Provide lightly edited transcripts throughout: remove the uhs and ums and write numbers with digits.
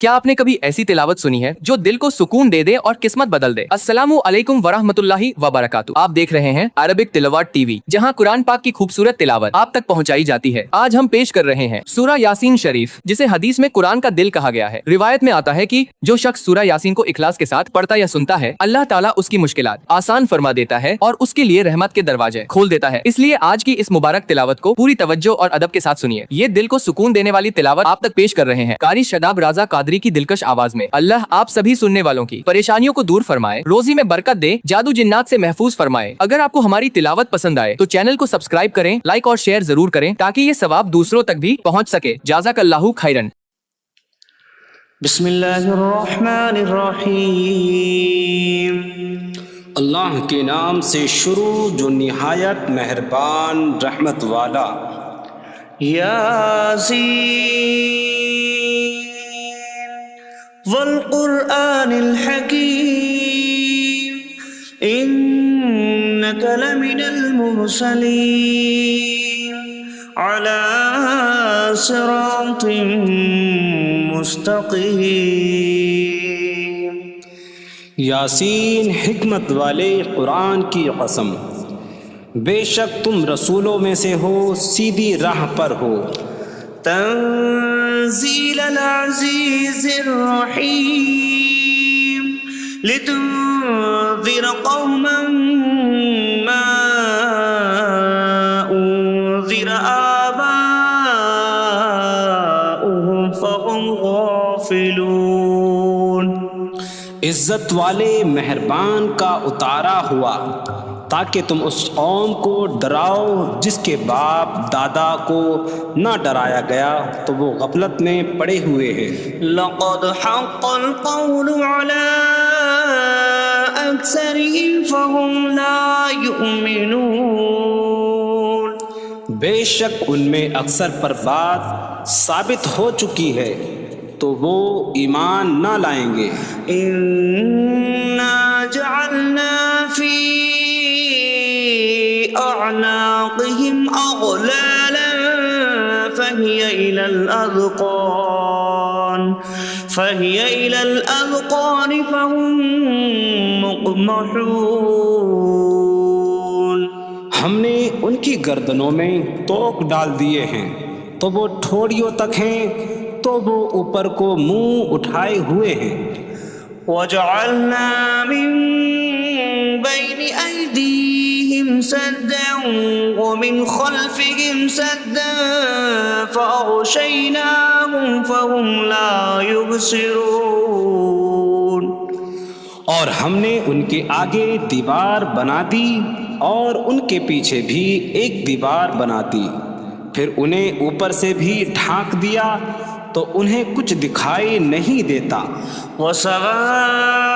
کیا آپ نے کبھی ایسی تلاوت سنی ہے جو دل کو سکون دے دے اور قسمت بدل دے؟ السلام علیکم ورحمۃ اللہ وبرکاتہ۔ آپ دیکھ رہے ہیں عربک تلاوت ٹی وی، جہاں قرآن پاک کی خوبصورت تلاوت آپ تک پہنچائی جاتی ہے۔ آج ہم پیش کر رہے ہیں سورہ یاسین شریف، جسے حدیث میں قرآن کا دل کہا گیا ہے۔ روایت میں آتا ہے کہ جو شخص سورہ یاسین کو اخلاص کے ساتھ پڑھتا یا سنتا ہے، اللہ تعالیٰ اس کی مشکلات آسان فرما دیتا ہے اور اس کے لیے رحمت کے دروازے کھول دیتا ہے۔ اس لیے آج کی اس مبارک تلاوت کو پوری توجہ اور ادب کے ساتھ سنیے۔ یہ دل کو سکون دینے والی تلاوت آپ تک پیش کر رہے ہیں قاری شاداب رضا قادری کی دلکش آواز میں۔ اللہ آپ سبھی سننے والوں کی پریشانیوں کو دور فرمائے، روزی میں برکت دے، جادو جنات سے محفوظ فرمائے۔ اگر آپ کو ہماری تلاوت پسند آئے تو چینل کو سبسکرائب کریں، لائک اور شیئر ضرور کریں تاکہ یہ ثواب دوسروں تک بھی پہنچ سکے۔ جزاک اللہ خیرن۔ بسم اللہ الرحمن الرحیم۔ اللہ کے نام سے شروع جو نہایت مہربان رحمت والا۔ یاسین والقرآن الحکیم انک لمن المرسلین علی صراط مستقیم۔ یاسین حکمت والے قرآن کی قسم، بے شک تم رسولوں میں سے ہو، سیدھی راہ پر ہو۔ تنزیل العزیز الرحیم لتنذر قوما ما انذر آباؤهم فهم غافلون۔ عزت والے مہربان کا اتارا ہوا تاکہ تم اس قوم کو ڈراؤ جس کے باپ دادا کو نہ ڈرایا گیا تو وہ غفلت میں پڑے ہوئے ہیں۔ لقد حق القول على اکثرهم فهم لا يؤمنون۔ بے شک ان میں اکثر پر بات ثابت ہو چکی ہے تو وہ ایمان نہ لائیں گے۔ انا جعلنا فی اعناقهم اغلالا فهي الى الاذقان فهم مقمحون۔ ہم نے ان کی گردنوں میں توق ڈال دیے ہیں تو وہ ٹھوڑیوں تک ہیں، تو وہ اوپر کو منہ اٹھائے ہوئے ہیں۔ وَجَعَلْنَا مِن بَيْنِ أَيْدِيهِمْ سَدًّا وَمِنْ خَلْفِهِمْ سَدًّا فَأَغْشَيْنَاهُمْ فَهُمْ لَا يُبْصِرُونَ۔ اور ہم نے ان کے آگے دیوار بنا دی اور ان کے پیچھے بھی ایک دیوار بنا دی، پھر انہیں اوپر سے بھی ڈھانک دیا تو انہیں کچھ دکھائی نہیں دیتا۔ وَسَوَاءٌ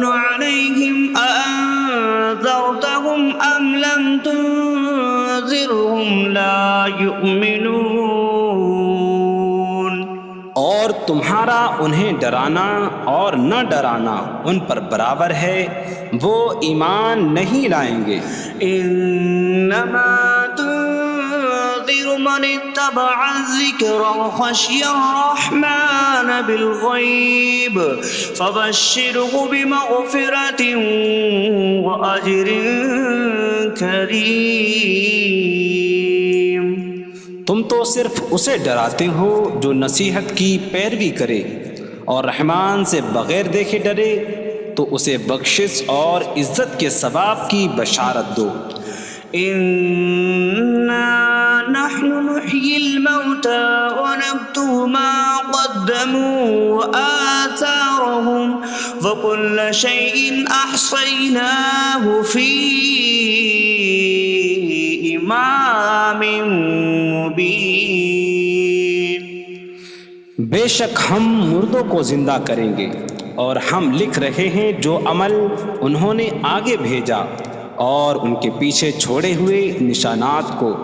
عَلَيْهِمْ أَأَنذَرْتَهُمْ أَمْ لَمْ تُنذِرْهُمْ لَا يُؤْمِنُونَ۔ اور تمہارا انہیں ڈرانا اور نہ ڈرانا ان پر برابر ہے، وہ ایمان نہیں لائیں گے۔ انما من اتبع الذکر وخشی الرحمن بالغیب فبشرہ بمغفرۃ واجر کریم۔ تم تو صرف اسے ڈراتے ہو جو نصیحت کی پیروی کرے اور رحمان سے بغیر دیکھے ڈرے تو اسے بخشش اور عزت کے ثواب کی بشارت دو۔ اِنَّا نحن نحيي الموتى ونكتب ما قدموا وآثارهم وكل شيء أحصيناه في إمام مبين۔ بے شک ہم مردوں کو زندہ کریں گے اور ہم لکھ رہے ہیں جو عمل انہوں نے آگے بھیجا اور ان کے پیچھے چھوڑے ہوئے نشانات کو،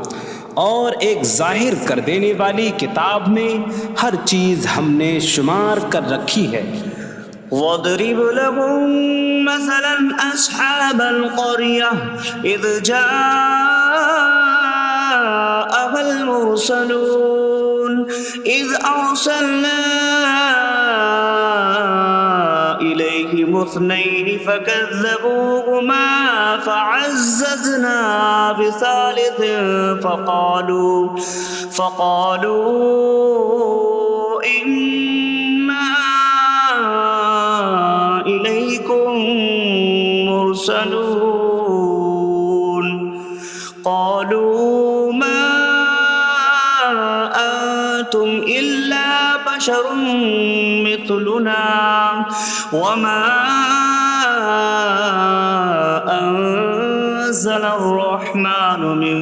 اور ایک ظاہر کر دینے والی کتاب میں ہر چیز ہم نے شمار کر رکھی ہے۔ وَاضْرِبْ لَهُم مَّثَلًا أَصْحَابَ الْقَرْيَةِ إِذْ جَاءَهَا الْمُرْسَلُونَ۔ إذ أرسلنا إليهم اثنين فكذبوهما فعززنا بثالث فقالوا إنا إليكم مرسلون قالوا ما أنتم إلا بشر مثلنا وما أنزل الرحمن من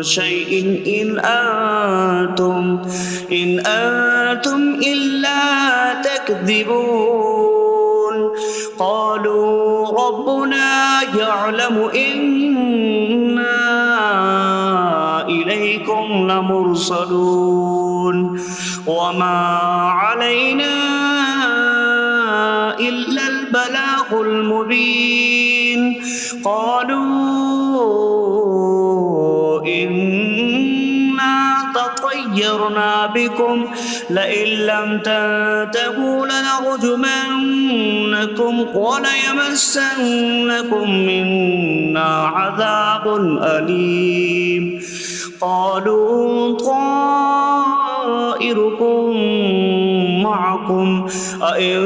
شيء إن أنتم إلا تكذبون قالوا ربنا يعلم إنا إليكم لمرسلون وما علينا إلا البلاغ المبين قالوا إنا تطيرنا بكم لئن لم تنتهوا لنرجمنكم وليمسنكم منا عذاب أليم قالوا طائركم معكم أئن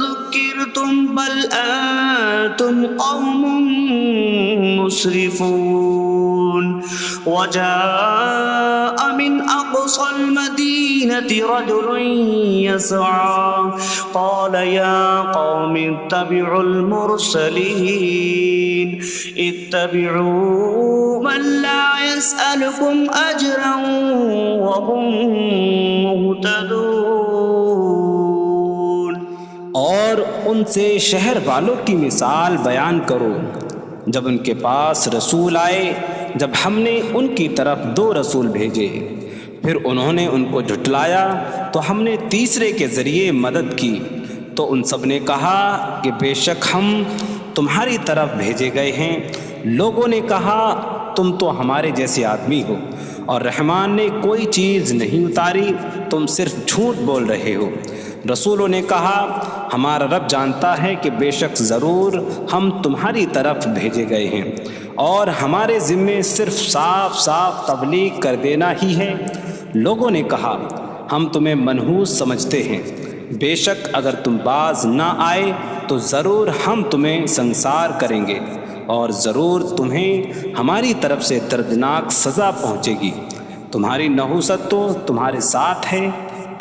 ذكرتم بل أنتم قوم مسرفون وجاء من أقصى المدينة رجل يسعى قال يا قوم اتبعوا المرسلين اتبعوا من لا يسألكم أجرا وهم مهتدون اور ان سے شہر والوں کی مثال بیان کرو جب ان کے پاس رسول آئے، جب ہم نے ان کی طرف 2 رسول بھیجے، پھر انہوں نے ان کو جھٹلایا تو ہم نے تیسرے کے ذریعے مدد کی، تو ان سب نے کہا کہ بے شک ہم تمہاری طرف بھیجے گئے ہیں۔ لوگوں نے کہا تم تو ہمارے جیسے آدمی ہو اور رحمان نے کوئی چیز نہیں اتاری، تم صرف جھوٹ بول رہے ہو۔ رسولوں نے کہا ہمارا رب جانتا ہے کہ بے شک ضرور ہم تمہاری طرف بھیجے گئے ہیں اور ہمارے ذمے صرف صاف صاف تبلیغ کر دینا ہی ہے۔ لوگوں نے کہا ہم تمہیں منحوس سمجھتے ہیں، بے شک اگر تم باز نہ آئے تو ضرور ہم تمہیں سنسار کریں گے اور ضرور تمہیں ہماری طرف سے دردناک سزا پہنچے گی۔ تمہاری نحوست تو تمہارے ساتھ ہے،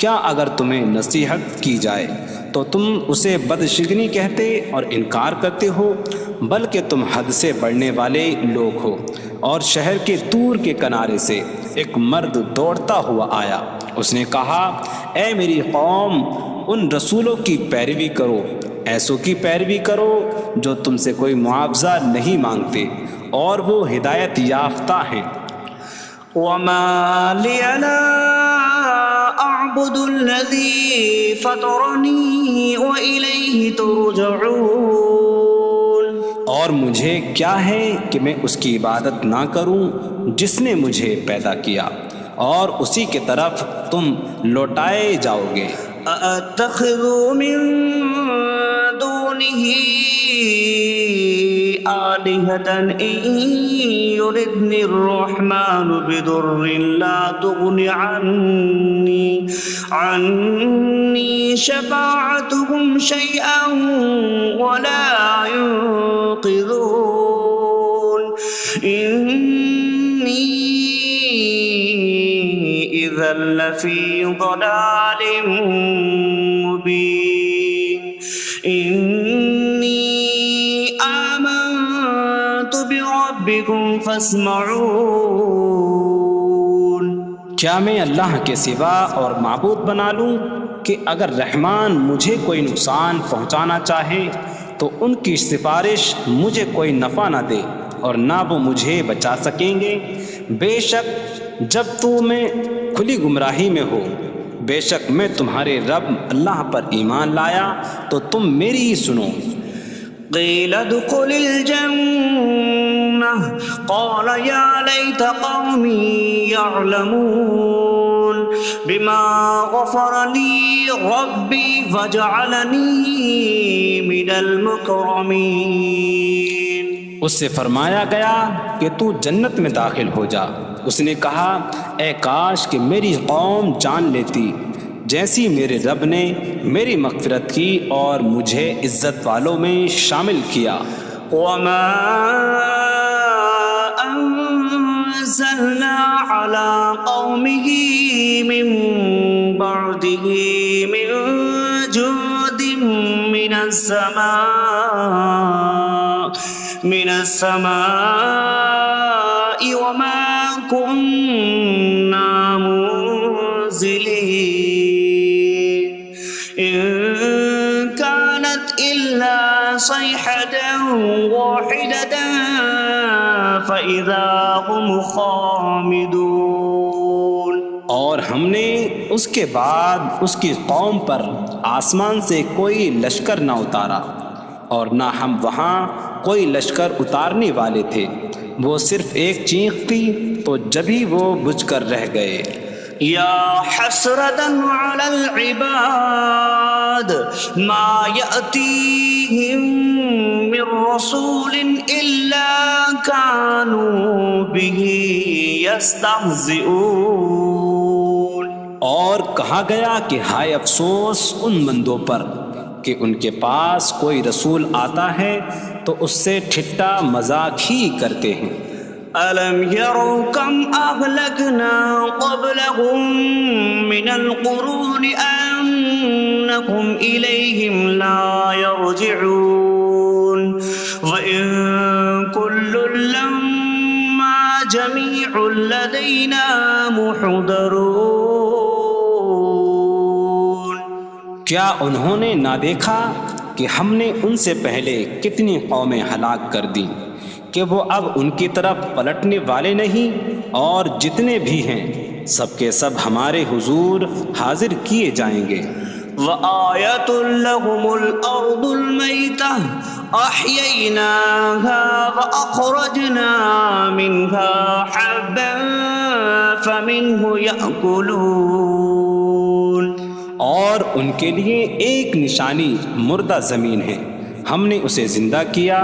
کیا اگر تمہیں نصیحت کی جائے تو تم اسے بدشگنی کہتے اور انکار کرتے ہو؟ بلکہ تم حد سے بڑھنے والے لوگ ہو۔ اور شہر کے دور کے کنارے سے ایک مرد دوڑتا ہوا آیا، اس نے کہا اے میری قوم، ان رسولوں کی پیروی کرو، ایسوں کی پیروی کرو جو تم سے کوئی معاوضہ نہیں مانگتے اور وہ ہدایت یافتہ ہیں۔ وما لي لا أعبد الذي فطرني وإليه ترجعون، اور مجھے کیا ہے کہ میں اس کی عبادت نہ کروں جس نے مجھے پیدا کیا اور اسی کی طرف تم لوٹائے جاؤ گے۔ أأتخذ من دونه آلهة إن يردني الرحمن بضر لا تغن عني شفاعتهم شيئا ولا ينقذون إني إذا لفي ضلال مبين إني آمنت بربكم فاسمعون۔ کیا میں اللہ کے سوا اور معبود بنا لوں کہ اگر رحمان مجھے کوئی نقصان پہنچانا چاہے تو ان کی سفارش مجھے کوئی نفع نہ دے اور نہ وہ مجھے بچا سکیں گے؟ بے شک جب میں کھلی گمراہی میں ہو، بے شک میں تمہارے رب اللہ پر ایمان لایا تو تم میری ہی سنو۔ قیل ادخل الجنة قال یا لیت قومی یعلمون بما غفر لي ربي وجعلني من المكرمين. اس سے فرمایا گیا کہ تو جنت میں داخل ہو جا. اس نے کہا اے کاش کہ میری قوم جان لیتی جیسی میرے رب نے میری مغفرت کی اور مجھے عزت والوں میں شامل کیا. وما أنزلنا على قومه من بعده من جود من السماء وما كنا منزلين إن كانت إلا صيحة واحدة فإذا هم خامدون. اور ہم نے اس کے بعد اس کی قوم پر آسمان سے کوئی لشکر نہ اتارا اور نہ ہم وہاں کوئی لشکر اتارنے والے تھے. وہ صرف ایک چیخ تھی تو جبھی وہ بجھ کر رہ گئے. یا حسرة على العباد ما يأتيهم من رسول إلا كانوا به يستهزئون. اور کہا گیا کہ ہائے افسوس ان بندوں پر کہ ان کے پاس کوئی رسول آتا ہے تو اس سے ٹھٹا مذاق ہی کرتے ہیں. ألم يروا كم أهلكنا قبلهم من القرون أنكم إليهم لا يرجعون وإن كل لما جميع لدينا محضرون. کیا انہوں نے نہ دیکھا کہ ہم نے ان سے پہلے کتنی قومیں ہلاک کر دیں کہ وہ اب ان کی طرف پلٹنے والے نہیں، اور جتنے بھی ہیں سب کے سب ہمارے حضور حاضر کیے جائیں گے. وآية لهم الأرض الميتة أحييناها وأخرجنا منها حبا فمنه يأكلون. اور ان کے لیے ایک نشانی مردہ زمین ہے، ہم نے اسے زندہ کیا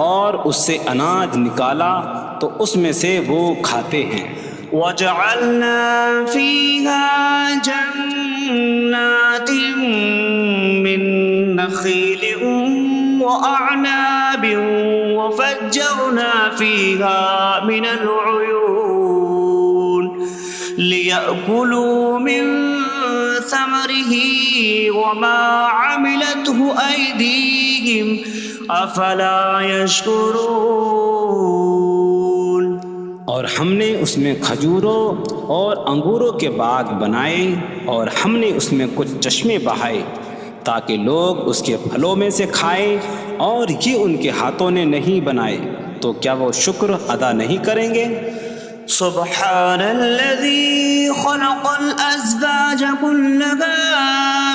اور اس سے اناج نکالا تو اس میں سے وہ کھاتے ہیں. وجعلنا فيها جنات من نخيل وأعناب وفجرنا فيها من العيون ليأكلوا من ثمره وما عملته أيديهم أفلا يشكرون. اور ہم نے اس میں کھجوروں اور انگوروں کے باغ بنائے اور ہم نے اس میں کچھ چشمے بہائے تاکہ لوگ اس کے پھلوں میں سے کھائیں، اور یہ ان کے ہاتھوں نے نہیں بنائے تو کیا وہ شکر ادا نہیں کریں گے؟ سبحان الذي خلق الأزواج كلها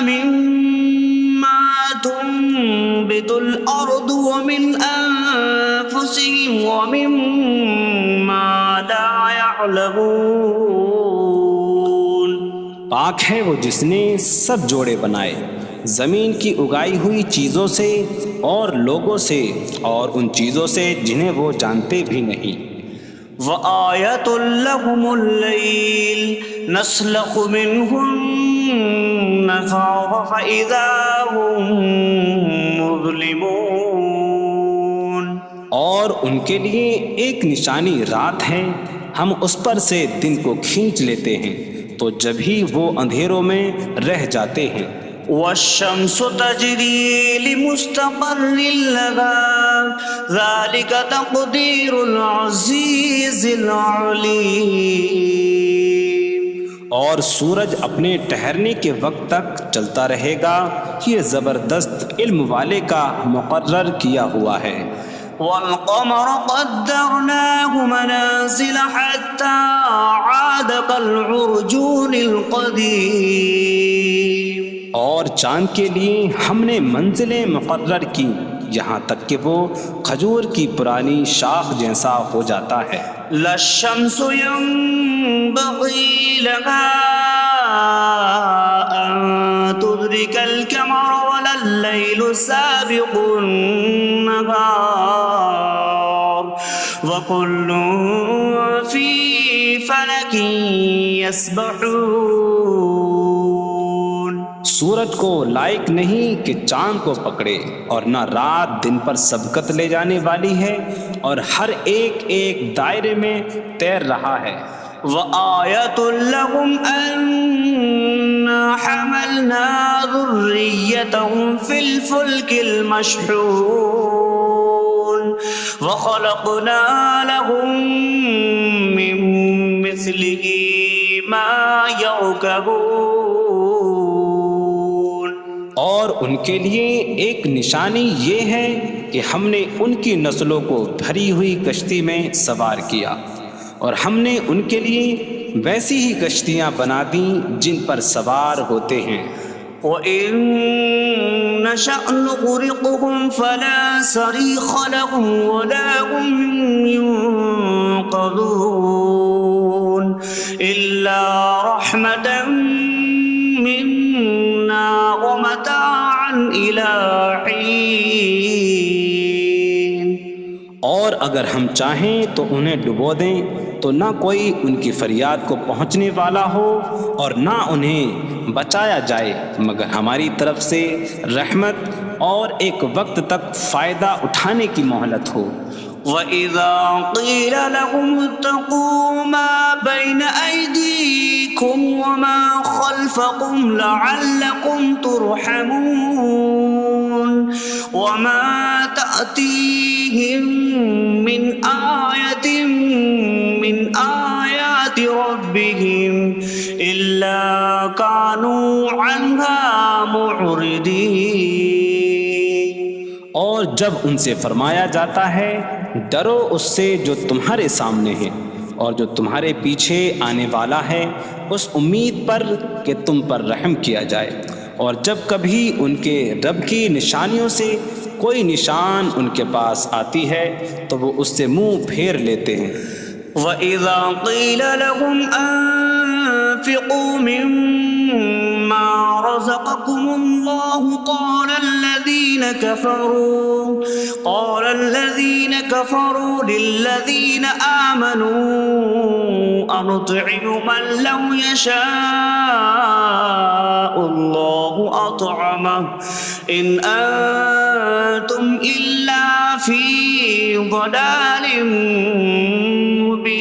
مما تنبت الأرض ومن أنفسهم ومما لا يعلمون. پاک ہے وہ جس نے سب جوڑے بنائے زمین کی اگائی ہوئی چیزوں سے اور لوگوں سے اور ان چیزوں سے جنہیں وہ جانتے بھی نہیں. وآية لهم الليل نسلخ منه النهار فإذا هم مظلمون. اور ان کے لیے ایک نشانی رات ہے، ہم اس پر سے دن کو کھینچ لیتے ہیں تو جب ہی وہ اندھیروں میں رہ جاتے ہیں. والشمس تجري لمستقر لها ذلك تقدير العزيز العليم. اور سورج اپنے ٹھہرنے کے وقت تک چلتا رہے گا، یہ زبردست علم والے کا مقرر کیا ہوا ہے. والقمر قدرناه منازل حتى عاد كالعرجون القديم. اور چاند کے لیے ہم نے منزلیں مقرر کی یہاں تک کہ وہ کھجور کی پرانی شاخ جیسا ہو جاتا ہے. لا الشمس ينبغي لها أن تدرك القمر ولا الليل سابق النهار وكل في فلك يسبحون۔ سورج کو لائق نہیں کہ چاند کو پکڑے، اور نہ رات دن پر سبقت لے جانے والی ہے، اور ہر ایک ایک دائرے میں تیر رہا ہے۔ وآية لهم أنا حملنا ذريتهم في الفلك المشحون وخلقنا لهم من مثله ما يركبون۔ اور ان کے لیے ایک نشانی یہ ہے کہ ہم نے ان کی نسلوں کو بھری ہوئی کشتی میں سوار کیا، اور ہم نے ان کے لیے ویسی ہی کشتیاں بنا دیں جن پر سوار ہوتے ہیں۔ وَإِن نَّشَأْ نُغْرِقْهُمْ فَلَا صَرِيخَ لَهُمْ وَلَا هُمْ يُنقَذُونَ إِلَّا رَحْمَةً مِّنَّا وَمَتَاعًا إِلَىٰ حِينٍ۔ اور اگر ہم چاہیں تو انہیں ڈبو دیں تو نہ کوئی ان کی فریاد کو پہنچنے والا ہو، اور نہ انہیں بچایا جائے مگر ہماری طرف سے رحمت اور ایک وقت تک فائدہ اٹھانے کی مہلت ہو۔ وَإِذَا قِيلَ لَهُمُ اتَّقُوا مَا بَيْنَ أَيْدِيكُمْ وَمَا خَلْفَكُمْ لَعَلَّكُمْ تُرْحَمُونَ وَمَا تَأْتِيهِم مِّنْ آيَةٍ مِّنْ آيَاتِ رَبِّهِمْ إِلَّا كَانُوا عَنْهَا مُعْرِضِينَ۔ اور جب ان سے فرمایا جاتا ہے ڈرو اس سے جو تمہارے سامنے ہے اور جو تمہارے پیچھے آنے والا ہے، اس امید پر کہ تم پر رحم کیا جائے، اور جب کبھی ان کے رب کی نشانیوں سے کوئی نشان ان کے پاس آتی ہے تو وہ اس سے منہ پھیر لیتے ہیں۔ وَإِذَا قِيلَ لَهُمْ أَنفِقُوا مِمَّا رَزَقَكُمُ اللَّهُ قَالَ الَّذِينَ كَفَرُوا لِلَّذِينَ آمَنُوا أَنُطْعِمُ مَن لَّوْ يَشَاءُ اللَّهُ أَطْعَمَهُ إِنْ أَنتُمْ إِلَّا فِي ضَلَالٍ مُّبِينٍ۔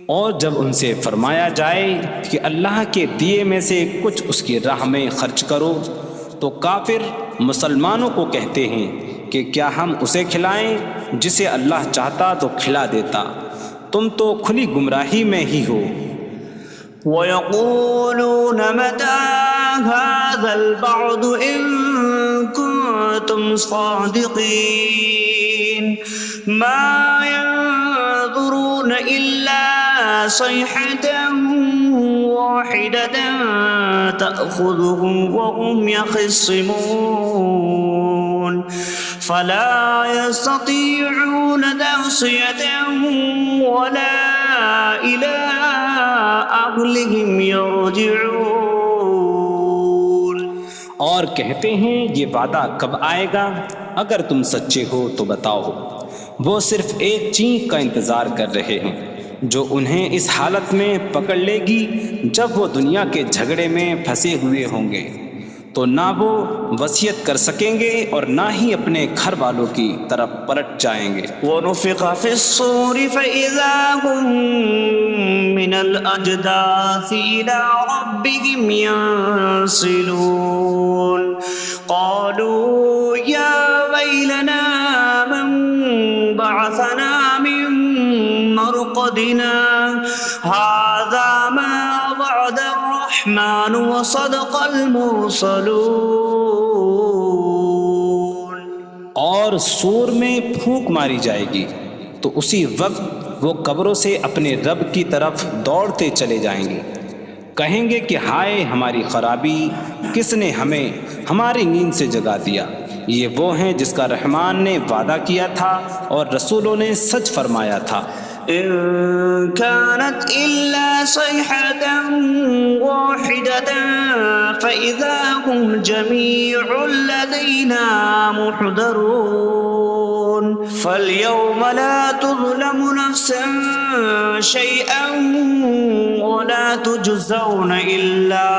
اور جب ان سے فرمایا جائے کہ اللہ کے دیے میں سے کچھ اس کی راہ میں خرچ کرو تو کافر مسلمانوں کو کہتے ہیں کہ کیا ہم اسے کھلائیں جسے اللہ چاہتا تو کھلا دیتا، تم تو کھلی گمراہی میں ہی ہو۔ وَيَقُولُونَ مَتَىٰ هَٰذَا الْوَعْدُ إِن كُنتُمْ صَادِقِينَ مَا يَنظُرُونَ إِلَّا صَيْحَةً وَاحِدَةً تَأْخُذُهُمْ وَهُمْ يَخِصِّمُونَ فَلَا يَسْتَطِيعُونَ تَوْصِيَةً وَلَا إِلَىٰ أَهْلِهِمْ يَرْجِعُونَ۔ اور کہتے ہیں یہ وعدہ کب آئے گا؟ اگر تم سچے ہو تو بتاؤ۔ وہ صرف ایک چینخ کا انتظار کر رہے ہیں جو انہیں اس حالت میں پکڑ لے گی جب وہ دنیا کے جھگڑے میں پھنسے ہوئے ہوں گے، تو نہ وہ وصیت کر سکیں گے اور نہ ہی اپنے گھر والوں کی طرف پلٹ جائیں گے۔ وَنُفِخَ فِي الصُّورِ فَإِذَا هُم مِّنَ الْأَجْدَاثِ إِلَىٰ رَبِّهِمْ يَنسِلُونَ قَالُوا يَا وَيْلَنَا مَن بَعَثَنَا مِن مَّرْقَدِنَا هَٰذَا مَا وَعَدَ الرَّحْمَٰنُ وَصَدَقَ الْمُرْسَلُونَ۔ اور سور میں پھونک ماری جائے گی تو اسی وقت وہ قبروں سے اپنے رب کی طرف دوڑتے چلے جائیں گے، کہیں گے کہ ہائے ہماری خرابی، کس نے ہمیں ہماری نیند سے جگا دیا۔ یہ وہ ہیں جس کا رحمان نے وعدہ کیا تھا اور رسولوں نے سچ فرمایا تھا۔ إن كانت إلا صيحة واحدة فإذا هم جميع لدينا محضرون فاليوم لا تظلم نفس شيئا ولا تجزون إلا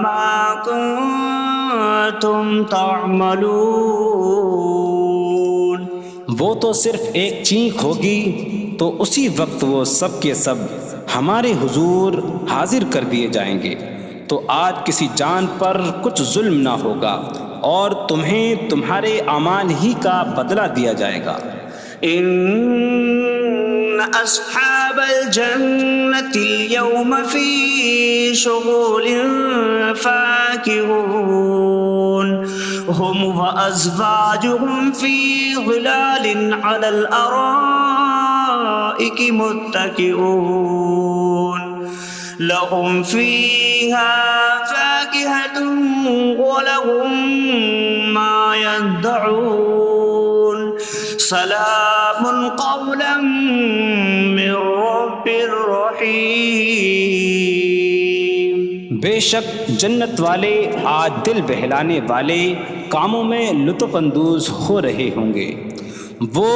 ما كنتم تعملون. وہ تو صرف ایک چینخ ہوگی تو اسی وقت وہ سب کے سب ہمارے حضور حاضر کر دیے جائیں گے. تو آج کسی جان پر کچھ ظلم نہ ہوگا اور تمہیں تمہارے اعمال ہی کا بدلہ دیا جائے گا. إن أصحاب الجنة اليوم في شغل فاكهون هم وأزواجهم في ظلال على الأرائك متكئون لهم فيها فاكهة ولهم ما يدعون سلام قولا من رب رحیم. بے شک جنت والے آج دل بہلانے والے کاموں میں لطف اندوز ہو رہے ہوں گے. وہ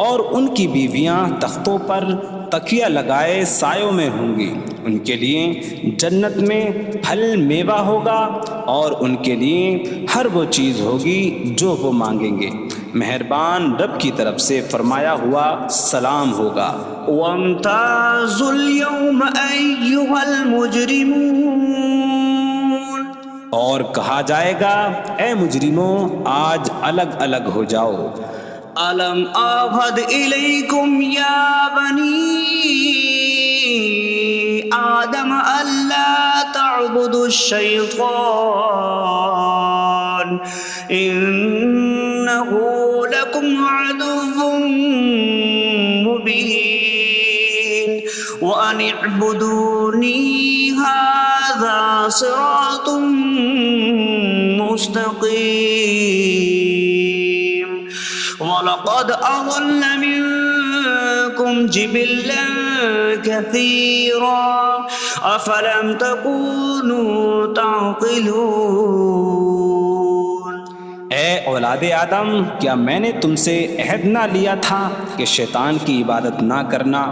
اور ان کی بیویاں تختوں پر تکیہ لگائے سایوں میں ہوں گی. ان کے لیے جنت میں پھل میوہ ہوگا اور ان کے لیے ہر وہ چیز ہوگی جو وہ مانگیں گے. مہربان رب کی طرف سے فرمایا ہوا سلام ہوگا. وامتازوا اليوم أيها المجرمون. اور کہا جائے گا اے مجرموں آج الگ الگ ہو جاؤ. ألم أعهد إليكم يا بني آدم ألا تعبدوا الشيطان إنه لكم عدو مبين وأن اعبدوني هذا صراط مستقيم. وَلَقَدْ أَضَلَّ مِنكُمْ جِبِلًّا كَثِيرًا أَفَلَمْ تَكُونُوا تَعْقِلُونَ. اے اولاد آدم کیا میں نے تم سے عہد نہ لیا تھا کہ شیطان کی عبادت نہ کرنا؟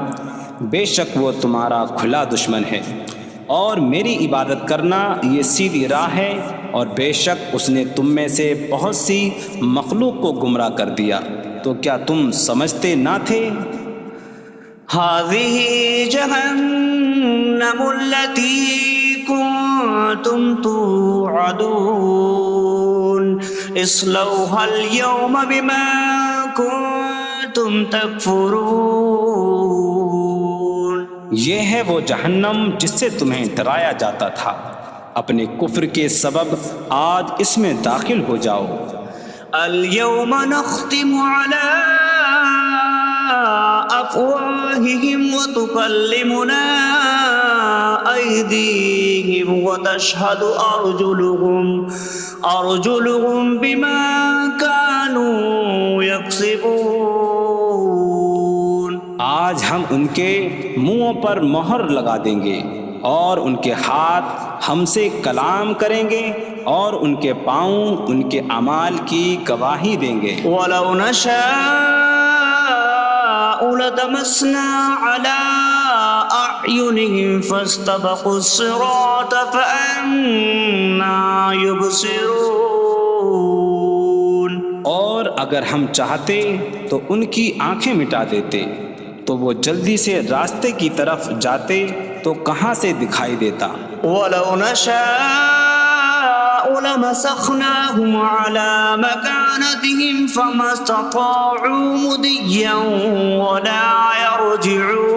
بے شک وہ تمہارا کھلا دشمن ہے اور میری عبادت کرنا یہ سیدھی راہ ہے. اور بے شک اس نے تم میں سے بہت سی مخلوق کو گمراہ کر دیا. تو کیا تم سمجھتے نہ تھے؟ هذه جهنم التي كنتم توعدون اصلوها اليوم بما كنتم تكفرون. یہ ہے وہ جہنم جس سے تمہیں ڈرایا جاتا تھا. اپنے کفر کے سبب آج اس میں داخل ہو جاؤ. اليوم نختم على أفواههم وتكلمنا أيديهم وتشهد أرجلهم بما كانوا يكسبون. آج ہم ان کے منہوں پر مہر لگا دیں گے اور ان کے ہاتھ ہم سے کلام کریں گے اور ان کے پاؤں ان کے اعمال کی گواہی دیں گے. وَلَوْ نَشَاءُ لَطَمَسْنَا عَلَىٰ أَعْيُنِهِمْ فَاسْتَبَقُوا الصِّرَاطَ فَأَنَّىٰ يُبْصِرُونَ. اور اگر ہم چاہتے تو ان کی آنکھیں مٹا دیتے تو وہ جلدی سے راستے کی طرف جاتے تو کہاں سے دکھائی دیتا. وَلَوْ نَشَاءُ لَمَسَخْنَاهُمْ عَلَىٰ مَكَانَتِهِمْ فَمَا اسْتَطَاعُوا مُضِيًّا وَلَا يَرْجِعُونَ.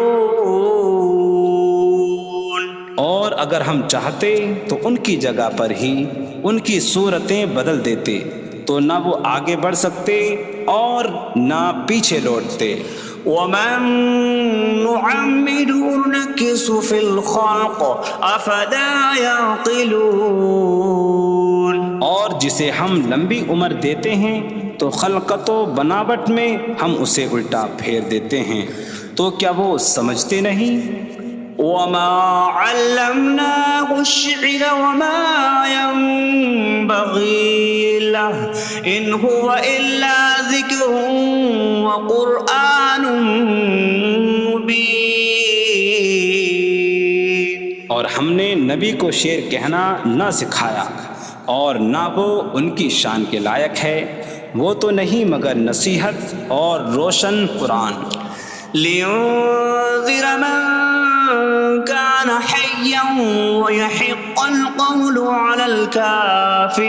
اور اگر ہم چاہتے تو ان کی جگہ پر ہی ان کی صورتیں بدل دیتے تو نہ وہ آگے بڑھ سکتے اور نہ پیچھے لوٹتے. وَمَن نُعَمِّرْهُ نُنَكِّسْهُ فِي الْخَلْقِ أَفَلَا يَعْقِلُونَ. اور جسے ہم لمبی عمر دیتے ہیں تو خلقت و بناوٹ میں ہم اسے الٹا پھیر دیتے ہیں. تو کیا وہ سمجھتے نہیں؟ وما علمناه الشعر وما ينبغي له إن هو إلا ذكر وقرآن مبين. اور ہم نے نبی کو شعر کہنا نہ سکھایا اور نہ وہ ان کی شان کے لائق ہے، وہ تو نہیں مگر نصیحت اور روشن قرآن. لينذر من كان حيا ويحق القول على الكافرين.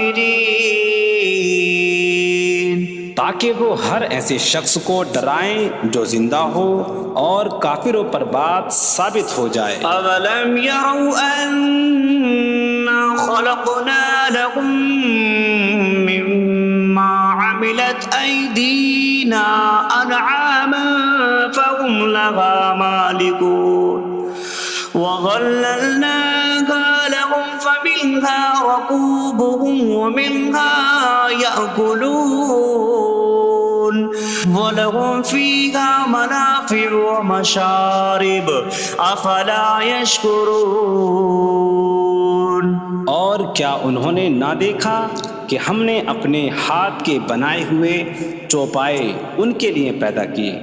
تاکہ وہ ہر ایسے شخص کو ڈرائیں جو زندہ ہو اور کافروں پر بات ثابت ہو جائے. أولم يروا أنا خلقنا لهم مما عملت أيدينا أنعاما فهم لها مالكون وظللناها لهم فمنها ركوبهم ومنها يأكلون ولهم فيها منافع ومشارب أفلا يشكرون. اور کیا انہوں نے نہ دیکھا کہ ہم نے اپنے ہاتھ کے بنائے ہوئے چوپائے ان کے لیے پیدا کیے،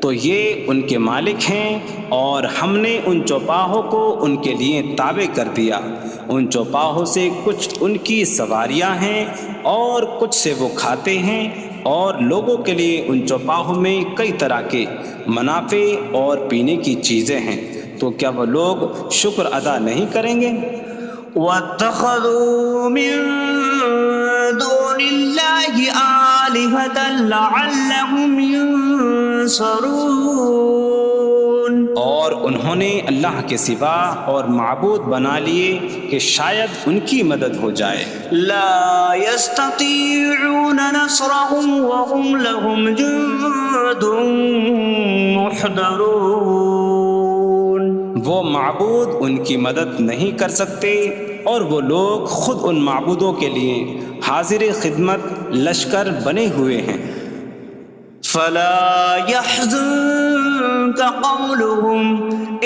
تو یہ ان کے مالک ہیں، اور ہم نے ان چوپاہوں کو ان کے لیے تابع کر دیا. ان چوپاہوں سے کچھ ان کی سواریاں ہیں اور کچھ سے وہ کھاتے ہیں، اور لوگوں کے لیے ان چوپاہوں میں کئی طرح کے منافع اور پینے کی چیزیں ہیں. تو کیا وہ لوگ شکر ادا نہیں کریں گے؟ واتخذوا من دون الله آلهة لعلهم ينصرون. اور انہوں نے اللہ کے سوا اور معبود بنا لیے کہ شاید ان کی مدد ہو جائے. لا يستطيعون نصرهم وهم لهم جند محضرون. وہ معبود ان کی مدد نہیں کر سکتے، اور وہ لوگ خود ان معبودوں کے لیے حاضر خدمت لشکر بنے ہوئے ہیں. فلا يحزنك قولهم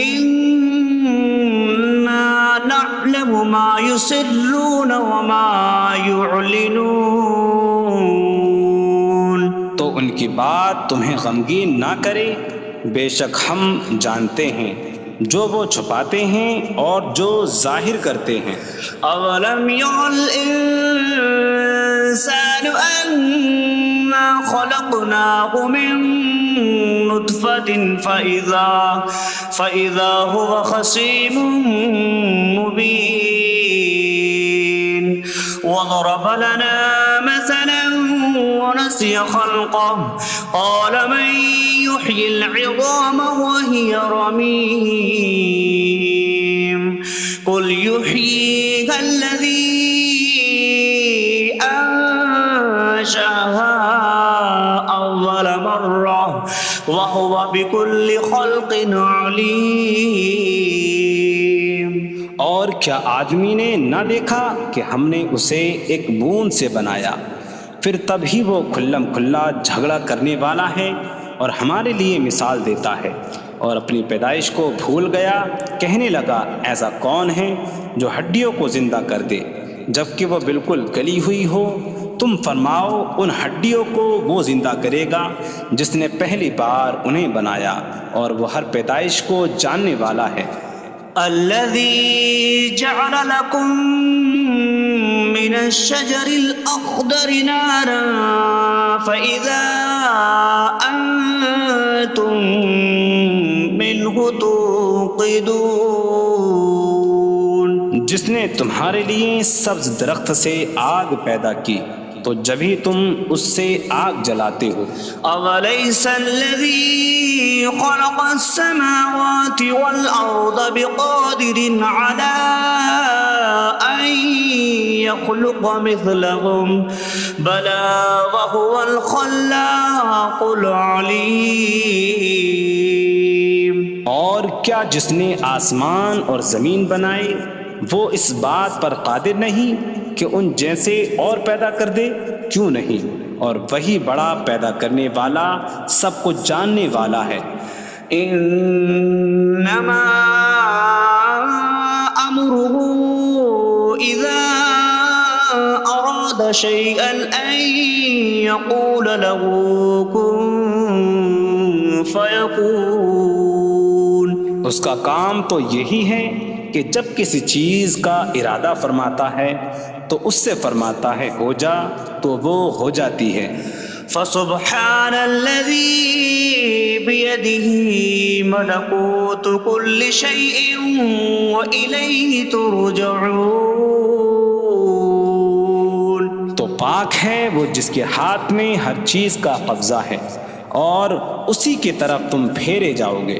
إنا نعلم ما يسرون وما يعلنون. تو ان کی بات تمہیں غمگین نہ کرے، بے شک ہم جانتے ہیں جو وہ چھپاتے ہیں اور جو ظاہر کرتے ہیں. اولم ير الانسان انا خلقناه من نطفة فإذا هو خصيم مبين. وضرب لنا مثلا ونسي خلقه قال من يحيي العظام وهي رميم قل يحييها الذي أنشأها أول مرة وهو بكل خلق عليم. اور کیا آدمی نے نہ دیکھا کہ ہم نے اسے ایک بوند سے بنایا، پھر تب ہی وہ کھلم کھلا جھگڑا کرنے والا ہے اور ہمارے لیے مثال دیتا ہے. اور اپنی پیدائش کو بھول گیا، کہنے لگا ایسا کون ہے جو ہڈیوں کو زندہ کر دے جبکہ وہ بالکل گلی ہوئی ہو. تم فرماؤ ان ہڈیوں کو وہ زندہ کرے گا جس نے پہلی بار انہیں بنایا، اور وہ ہر پیدائش کو جاننے والا ہے. الذي جعل لكم من الشجر الأخضر نارا فإذا أنتم منه توقدون. جس نے تمہارے لیے سبز درخت سے آگ پیدا کی تو جبھی تم اس سے آگ جلاتے ہو. أوليس الذي خلق السماوات والأرض بقادر على أن يخلق مثلهم بلى وهو الخلاق العليم. اور کیا جس نے آسمان اور زمین بنائے وہ اس بات پر قادر نہیں کہ ان جیسے اور پیدا کر دے؟ کیوں نہیں، اور وہی بڑا پیدا کرنے والا سب کچھ جاننے والا ہے. إنما أمره إذا أراد شيئا أن يقول له كن فيكون. اس کا کام تو یہی ہے کہ جب کسی چیز کا ارادہ فرماتا ہے تو اس سے فرماتا ہے ہو جا، تو وہ ہو جاتی ہے. فسبحان الذي بيده ملكوت كل شيء وإليه ترجعون. تو پاک ہے وہ جس کے ہاتھ میں ہر چیز کا قبضہ ہے اور اسی کی طرف تم پھیرے جاؤ گے.